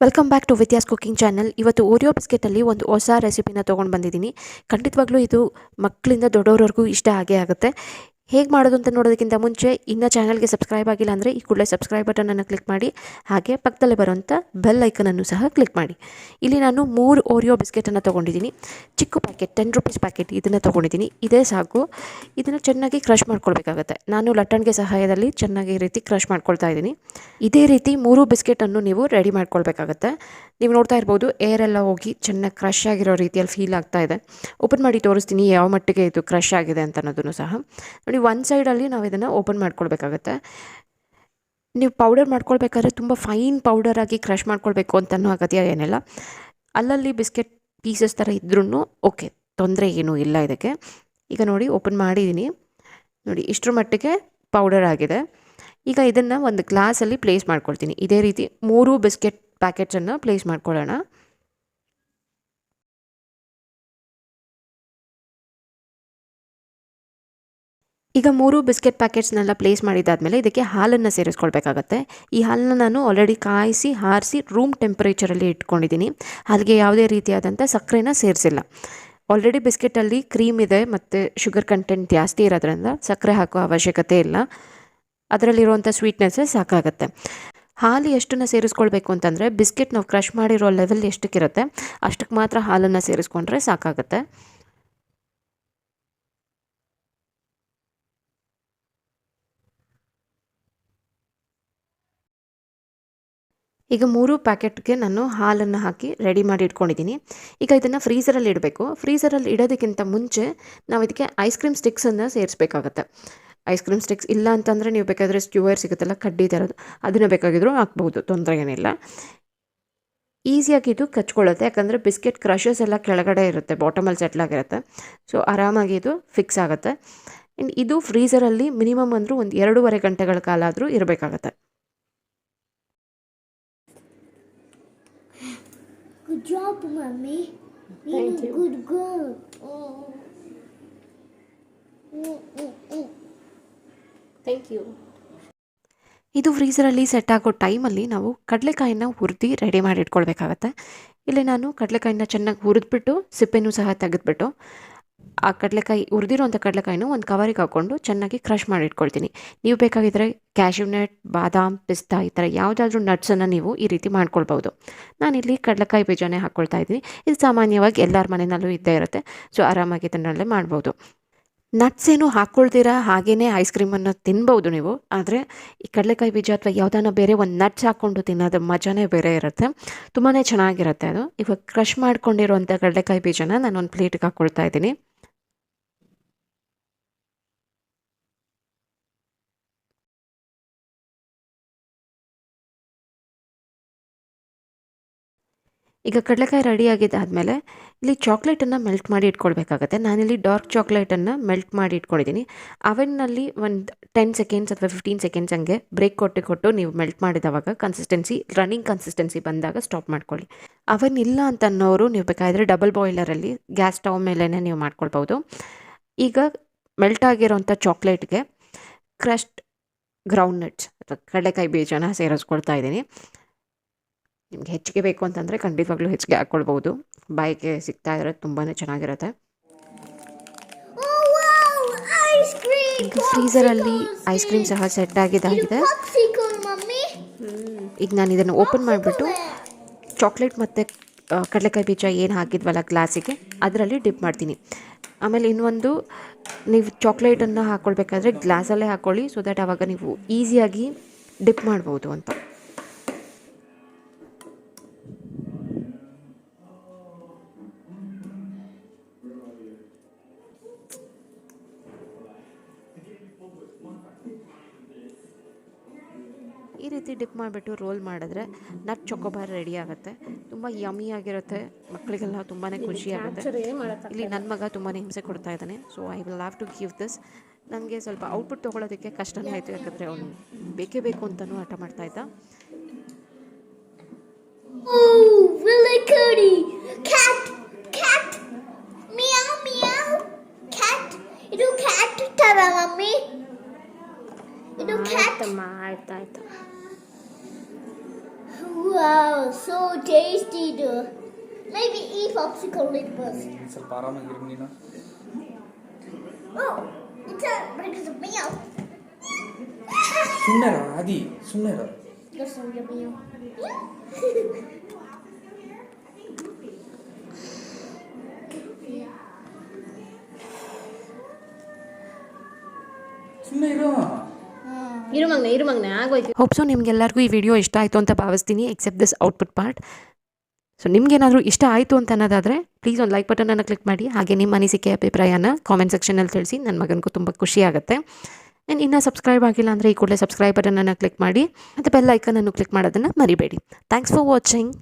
Welcome back to Vidya's cooking channel. ಇವತ್ತು Oreo ಬಿಸ್ಕೆಟಲ್ಲಿ ಒಂದು ಹೊಸ ರೆಸಿಪಿನ ತೊಗೊಂಡು ಬಂದಿದ್ದೀನಿ. ಖಂಡಿತವಾಗ್ಲೂ ಇದು ಮಕ್ಕಳಿಂದ ದೊಡ್ಡವರವರೆಗೂ ಇಷ್ಟ ಆಗೇ ಆಗುತ್ತೆ. ಹೇಗೆ ಮಾಡೋದು ಅಂತ ನೋಡೋದಕ್ಕಿಂತ ಮುಂಚೆ ಇನ್ನೂ ಚಾನಲ್ಗೆ ಸಬ್ಸ್ಕ್ರೈಬ್ ಆಗಿಲ್ಲ ಅಂದರೆ ಈ ಕೂಡಲೇ ಸಬ್ಸ್ಕ್ರೈಬ್ ಬಟನನ್ನು ಕ್ಲಿಕ್ ಮಾಡಿ, ಹಾಗೆ ಪಕ್ಕದಲ್ಲೇ ಬರುವಂಥ ಬೆಲ್ ಐಕನನ್ನು ಸಹ ಕ್ಲಿಕ್ ಮಾಡಿ. ಇಲ್ಲಿ ನಾನು 3 ಓರಿಯೋ ಬಿಸ್ಕೆಟನ್ನು ತೊಗೊಂಡಿದ್ದೀನಿ. ಚಿಕ್ಕ ಪ್ಯಾಕೆಟ್ 10 ರೂಪೀಸ್ ಪ್ಯಾಕೆಟ್ ಇದನ್ನು ತೊಗೊಂಡಿದ್ದೀನಿ. ಇದೇ ಸಾಕು. ಇದನ್ನು ಚೆನ್ನಾಗಿ ಕ್ರಷ್ ಮಾಡ್ಕೊಳ್ಬೇಕಾಗತ್ತೆ. ನಾನು ಲಟ್ಟಣಿಗೆ ಸಹಾಯದಲ್ಲಿ ಚೆನ್ನಾಗಿ ಈ ರೀತಿ ಕ್ರಷ್ ಮಾಡ್ಕೊಳ್ತಾ ಇದ್ದೀನಿ. ಇದೇ ರೀತಿ 3 ಬಿಸ್ಕೆಟನ್ನು ನೀವು ರೆಡಿ ಮಾಡ್ಕೊಳ್ಬೇಕಾಗತ್ತೆ. ನೀವು ನೋಡ್ತಾ ಇರ್ಬೋದು, ಏರೆಲ್ಲ ಹೋಗಿ ಚೆನ್ನಾಗಿ ಕ್ರಷ್ ಆಗಿರೋ ರೀತಿಯಲ್ಲಿ ಫೀಲ್ ಆಗ್ತಾ ಇದೆ. ಓಪನ್ ಮಾಡಿ ತೋರಿಸ್ತೀನಿ ಯಾವ ಮಟ್ಟಿಗೆ ಇದು ಕ್ರಷ್ ಆಗಿದೆ ಅಂತ ಅನ್ನೋದನ್ನು ಸಹ ನೋಡಿ. ಒಂದು ಸೈಡಲ್ಲಿ ನಾವು ಇದನ್ನು ಓಪನ್ ಮಾಡ್ಕೊಳ್ಬೇಕಾಗತ್ತೆ. ನೀವು ಪೌಡರ್ ಮಾಡ್ಕೊಳ್ಬೇಕಾದ್ರೆ ತುಂಬ ಫೈನ್ ಪೌಡರ್ ಆಗಿ ಕ್ರಷ್ ಮಾಡ್ಕೊಳ್ಬೇಕು ಅಂತನೂ ಅಗತ್ಯ ಏನಿಲ್ಲ. ಅಲ್ಲಲ್ಲಿ ಬಿಸ್ಕೆಟ್ ಪೀಸಸ್ ಥರ ಇದ್ರೂ ಓಕೆ, ತೊಂದರೆ ಏನೂ ಇಲ್ಲ ಇದಕ್ಕೆ. ಈಗ ನೋಡಿ ಓಪನ್ ಮಾಡಿದ್ದೀನಿ. ನೋಡಿ ಇಷ್ಟರ ಮಟ್ಟಿಗೆ ಪೌಡರ್ ಆಗಿದೆ. ಈಗ ಇದನ್ನು ಒಂದು ಗ್ಲಾಸಲ್ಲಿ ಪ್ಲೇಸ್ ಮಾಡ್ಕೊಳ್ತೀನಿ. ಇದೇ ರೀತಿ 3 ಬಿಸ್ಕೆಟ್ ಪ್ಯಾಕೆಟ್ಸನ್ನು ಪ್ಲೇಸ್ ಮಾಡ್ಕೊಳ್ಳೋಣ. ಈಗ 3 ಬಿಸ್ಕೆಟ್ ಪ್ಯಾಕೆಟ್ಸ್ನೆಲ್ಲ ಪ್ಲೇಸ್ ಮಾಡಿದ್ದಾದಮೇಲೆ ಇದಕ್ಕೆ ಹಾಲನ್ನು ಸೇರಿಸ್ಕೊಳ್ಬೇಕಾಗತ್ತೆ. ಈ ಹಾಲನ್ನು ನಾನು ಆಲ್ರೆಡಿ ಕಾಯಿಸಿ ಆರಿಸಿ ರೂಮ್ ಟೆಂಪರೇಚರಲ್ಲಿ ಇಟ್ಕೊಂಡಿದ್ದೀನಿ. ಹಾಗೆ ಯಾವುದೇ ರೀತಿಯಾದಂಥ ಸಕ್ಕರೆನ ಸೇರಿಸಿಲ್ಲ. ಆಲ್ರೆಡಿ ಬಿಸ್ಕೆಟಲ್ಲಿ ಕ್ರೀಮ್ ಇದೆ ಮತ್ತು ಶುಗರ್ ಕಂಟೆಂಟ್ ಜಾಸ್ತಿ ಇರೋದ್ರಿಂದ ಸಕ್ಕರೆ ಹಾಕೋ ಅವಶ್ಯಕತೆ ಇಲ್ಲ. ಅದರಲ್ಲಿರುವಂಥ ಸ್ವೀಟ್ನೆಸ್ಸೇ ಸಾಕಾಗುತ್ತೆ. ಹಾಲು ಎಷ್ಟನ್ನು ಸೇರಿಸ್ಕೊಳ್ಬೇಕು ಅಂತಂದರೆ, ಬಿಸ್ಕೆಟ್ ನಾವು ಕ್ರಷ್ ಮಾಡಿರೋ ಲೆವೆಲ್ ಎಷ್ಟಕ್ಕಿರುತ್ತೆ ಅಷ್ಟಕ್ಕೆ ಮಾತ್ರ ಹಾಲನ್ನು ಸೇರಿಸ್ಕೊಂಡ್ರೆ ಸಾಕಾಗುತ್ತೆ. ಈಗ 3 ಪ್ಯಾಕೆಟ್ಗೆ ನಾನು ಹಾಲನ್ನು ಹಾಕಿ ರೆಡಿ ಮಾಡಿ ಇಟ್ಕೊಂಡಿದ್ದೀನಿ. ಈಗ ಇದನ್ನು ಫ್ರೀಝರಲ್ಲಿ ಇಡಬೇಕು. ಫ್ರೀಝರಲ್ಲಿ ಇಡೋದಕ್ಕಿಂತ ಮುಂಚೆ ನಾವು ಇದಕ್ಕೆ ಐಸ್ ಕ್ರೀಮ್ ಸ್ಟಿಕ್ಸನ್ನು ಸೇರಿಸ್ಬೇಕಾಗತ್ತೆ. ಐಸ್ ಕ್ರೀಮ್ ಸ್ಟಿಕ್ಸ್ ಇಲ್ಲ ಅಂತಂದರೆ ನೀವು ಬೇಕಾದರೆ ಸ್ಕ್ಯೂವರ್ ಸಿಗುತ್ತಲ್ಲ, ಕಡ್ಡಿ ಥರದ್ದು, ಅದನ್ನು ಬೇಕಾಗಿದ್ರೂ ಹಾಕ್ಬೋದು, ತೊಂದರೆ ಏನಿಲ್ಲ. ಈಸಿಯಾಗಿ ಇದು ಕಚ್ಕೊಳ್ಳುತ್ತೆ, ಯಾಕಂದರೆ ಬಿಸ್ಕೆಟ್ ಕ್ರಷಸ್ ಎಲ್ಲ ಕೆಳಗಡೆ ಇರುತ್ತೆ, ಬಾಟಮಲ್ಲಿ ಸೆಟ್ಲಾಗಿರುತ್ತೆ. ಸೊ ಆರಾಮಾಗಿ ಇದು ಫಿಕ್ಸ್ ಆಗುತ್ತೆ. ಇದು ಫ್ರೀಝರಲ್ಲಿ ಮಿನಿಮಮ್ ಅಂದರೂ ಒಂದು 2.5 ಗಂಟೆಗಳ ಕಾಲ ಆದರೂ ಇರಬೇಕಾಗತ್ತೆ. Good job, Mommy. Thank you. Good girl. Thank you. ಇದು ಫ್ರೀಝರಲ್ಲಿ ಸೆಟ್ ಆಗೋ ಟೈಮಲ್ಲಿ ನಾವು ಕಡಲೆಕಾಯಿನ ಹುರಿದು ರೆಡಿ ಮಾಡಿ ಇಟ್ಕೊಳ್ಬೇಕಾಗತ್ತೆ. ಇಲ್ಲಿ ನಾನು ಕಡಲೆಕಾಯಿನ ಚೆನ್ನಾಗಿ ಹುರಿದ್ಬಿಟ್ಟು ಸಿಪ್ಪೆನೂ ಸಹ ತೆಗೆದುಬಿಟ್ಟು ಆ ಹುರಿದಿರೋಂಥ ಕಡಲೆಕಾಯಿನೂ ಒಂದು ಕವರಿಗೆ ಹಾಕ್ಕೊಂಡು ಚೆನ್ನಾಗಿ ಕ್ರಷ್ ಮಾಡಿ ಇಟ್ಕೊಳ್ತೀನಿ. ನೀವು ಬೇಕಾಗಿದ್ದರೆ ಕ್ಯಾಶ್ಯೂ ನಟ್, ಬಾದಾಮ್, ಪಿಸ್ತಾ ಈ ಥರ ಯಾವುದಾದ್ರೂ ನಟ್ಸನ್ನು ನೀವು ಈ ರೀತಿ ಮಾಡ್ಕೊಳ್ಬೋದು. ನಾನಿಲ್ಲಿ ಕಡಲೆಕಾಯಿ ಬೀಜನೇ ಹಾಕ್ಕೊಳ್ತಾ ಇದ್ದೀನಿ. ಇದು ಸಾಮಾನ್ಯವಾಗಿ ಎಲ್ಲರ ಮನೆಯಲ್ಲೂ ಇದ್ದೇ ಇರುತ್ತೆ. ಸೊ ಆರಾಮಾಗಿ ಇದನ್ನಲ್ಲೇ ಮಾಡ್ಬೋದು. ನಟ್ಸ್ ಏನು ಹಾಕ್ಕೊಳ್ತೀರಾ ಹಾಗೆಯೇ ಐಸ್ ಕ್ರೀಮನ್ನು ತಿನ್ಬೋದು ನೀವು. ಆದರೆ ಈ ಕಡಲೆಕಾಯಿ ಬೀಜ ಅಥವಾ ಯಾವುದಾನ ಬೇರೆ ಒಂದು ನಟ್ಸ್ ಹಾಕ್ಕೊಂಡು ತಿನ್ನೋದು ಮಜಾನೇ ಬೇರೆ ಇರುತ್ತೆ. ತುಂಬಾ ಚೆನ್ನಾಗಿರುತ್ತೆ ಅದು. ಇವಾಗ ಕ್ರಷ್ ಮಾಡ್ಕೊಂಡಿರೋಂಥ ಕಡಲೆಕಾಯಿ ಬೀಜನ ನಾನು ಒಂದು ಪ್ಲೇಟಿಗೆ ಹಾಕ್ಕೊಳ್ತಾ ಇದ್ದೀನಿ. ಈಗ ಕಡಲೆಕಾಯಿ ರೆಡಿ ಆಗಿದ್ದಾದಮೇಲೆ ಇಲ್ಲಿ ಚಾಕ್ಲೇಟನ್ನು ಮೆಲ್ಟ್ ಮಾಡಿ ಇಟ್ಕೊಳ್ಬೇಕಾಗತ್ತೆ. ನಾನಿಲ್ಲಿ ಡಾರ್ಕ್ ಚಾಕ್ಲೇಟನ್ನು ಮೆಲ್ಟ್ ಮಾಡಿ ಇಟ್ಕೊಂಡಿದ್ದೀನಿ. ಅವನ್ನಲ್ಲಿ ಒಂದು 10 ಸೆಕೆಂಡ್ಸ್ ಅಥವಾ 15 ಸೆಕೆಂಡ್ಸ್ ಹಂಗೆ ಬ್ರೇಕ್ ಕೊಟ್ಟು ನೀವು ಮೆಲ್ಟ್ ಮಾಡಿದವಾಗ ರನ್ನಿಂಗ್ ಕನ್ಸಿಸ್ಟೆನ್ಸಿ ಬಂದಾಗ ಸ್ಟಾಪ್ ಮಾಡ್ಕೊಳ್ಳಿ. ಅವನ್ ಇಲ್ಲ ಅಂತ ಅನ್ನೋರು ನೀವು ಬೇಕಾದರೆ ಡಬಲ್ ಬಾಯ್ಲರಲ್ಲಿ ಗ್ಯಾಸ್ ಸ್ಟವ್ ಮೇಲೇ ನೀವು ಮಾಡ್ಕೊಳ್ಬೋದು. ಈಗ ಮೆಲ್ಟ್ ಆಗಿರೋಂಥ ಚಾಕ್ಲೇಟ್ಗೆ ಕ್ರಶ್ಡ್ ಗ್ರೌಂಡ್ ನಟ್ಸ್ ಅಥವಾ ಕಡಲೆಕಾಯಿ ಬೀಜನ ಸೇರಿಸ್ಕೊಳ್ತಾ ಇದ್ದೀನಿ. ನಿಮ್ಗೆ ಹೆಚ್ಚಿಗೆ ಬೇಕು ಅಂತಂದರೆ ಖಂಡಿತವಾಗ್ಲೂ ಹೆಚ್ಚಿಗೆ ಹಾಕ್ಕೊಳ್ಬೋದು. ಬಾಯಿಗೆ ಸಿಗ್ತಾ ಇದ್ರೆ ತುಂಬಾ ಚೆನ್ನಾಗಿರುತ್ತೆ. ಈಗ ಫ್ರೀಝರಲ್ಲಿ ಐಸ್ ಕ್ರೀಮ್ ಸಹ ಸೆಟ್ ಆಗಿದ್ದಾಗಿದೆ. ಈಗ ನಾನು ಇದನ್ನು ಓಪನ್ ಮಾಡಿಬಿಟ್ಟು ಚಾಕ್ಲೇಟ್ ಮತ್ತು ಕಡಲೆಕಾಯಿ ಬೀಜ ಏನು ಹಾಕಿದ್ವಲ್ಲ ಗ್ಲಾಸಿಗೆ, ಅದರಲ್ಲಿ ಡಿಪ್ ಮಾಡ್ತೀನಿ. ಆಮೇಲೆ ಇನ್ನೊಂದು, ನೀವು ಚಾಕ್ಲೇಟನ್ನು ಹಾಕ್ಕೊಳ್ಬೇಕಾದ್ರೆ ಗ್ಲಾಸಲ್ಲೇ ಹಾಕ್ಕೊಳ್ಳಿ, ಸೊ ದ್ಯಾಟ್ ಆವಾಗ ನೀವು ಈಸಿಯಾಗಿ ಡಿಪ್ ಮಾಡ್ಬೋದು ಅಂತ. ಈ ರೀತಿ ಡಿಪ್ ಮಾಡಿಬಿಟ್ಟು ರೋಲ್ ಮಾಡಿದ್ರೆ ನಟ್ ಚೊಕೊಬಾರ್ ರೆಡಿ ಆಗುತ್ತೆ. ತುಂಬ ಯಮ್ಮಿ ಆಗಿರುತ್ತೆ, ಮಕ್ಕಳಿಗೆಲ್ಲ ತುಂಬಾ ಖುಷಿಯಾಗುತ್ತೆ. ಇಲ್ಲಿ ನನ್ನ ಮಗ ತುಂಬಾ ಹಿಂಸೆ ಕೊಡ್ತಾ ಇದ್ದಾನೆ. So I will have to give this. ನನಗೆ ಸ್ವಲ್ಪ ಔಟ್ಪುಟ್ ತೊಗೊಳೋದಕ್ಕೆ ಕಷ್ಟನೇ ಆಯಿತು, ಯಾಕಂದರೆ ಅವನು ಬೇಕೇ ಬೇಕು ಅಂತಲೂ ಆಟ ಮಾಡ್ತಾಯಿದ್ದ. Really cutie. Cat. Meow. Cat. ಇದು cat ತರ ಮಮ್ಮಿ. ಇದು cat. ಆಯ್ತಾಯ್ತು. Wow. so tasty. Maybe eat popsicle with first. ಸ್ವಲ್ಪ ಆರಾಮಾಗಿರು ನೀನು. Oh, it's a because of meow. ಸುಮ್ಮನೆ ಆದಿ ಸುಮ್ಮನೆ. That's not your meow. ಸುಮ್ಮನೆ ಇರು ಮಗ್ನೆ ಆಗೋಯ್ತು. ಹೋಪ್ಸು ನಿಮ್ಗೆಲ್ಲರಿಗೂ ಈ ವಿಡಿಯೋ ಇಷ್ಟ ಆಯಿತು ಅಂತ ಭಾವಿಸ್ತೀನಿ, except this output part. So ನಿಮ್ಗೇನಾದರೂ ಇಷ್ಟ ಆಯಿತು ಅಂತ ಅನ್ನೋದಾದರೆ ಪ್ಲೀಸ್ ಒಂದು ಲೈಕ್ ಬಟನನ್ನು ಕ್ಲಿಕ್ ಮಾಡಿ. ಹಾಗೆ ನಿಮ್ಮ ಅನಿಸಿಕೆ ಅಭಿಪ್ರಾಯನ ಕಾಮೆಂಟ್ ಸೆಕ್ಷನಲ್ಲಿ ತಿಳಿಸಿ. ನನ್ನ ಮಗನಿಗೂ ತುಂಬ ಖುಷಿ ಆಗುತ್ತೆ. ಆ್ಯಂಡ್ ಇನ್ನೂ ಸಬ್ಸ್ಕ್ರೈಬ್ ಆಗಿಲ್ಲ ಅಂದರೆ ಈ ಕೂಡಲೇ ಸಬ್ಸ್ಕ್ರೈಬ್ ಬಟನನ್ನು ಕ್ಲಿಕ್ ಮಾಡಿ ಮತ್ತು ಬೆಲ್ ಐಕನನ್ನು ಕ್ಲಿಕ್ ಮಾಡೋದನ್ನು ಮರಿಬೇಡಿ. Thanks for watching.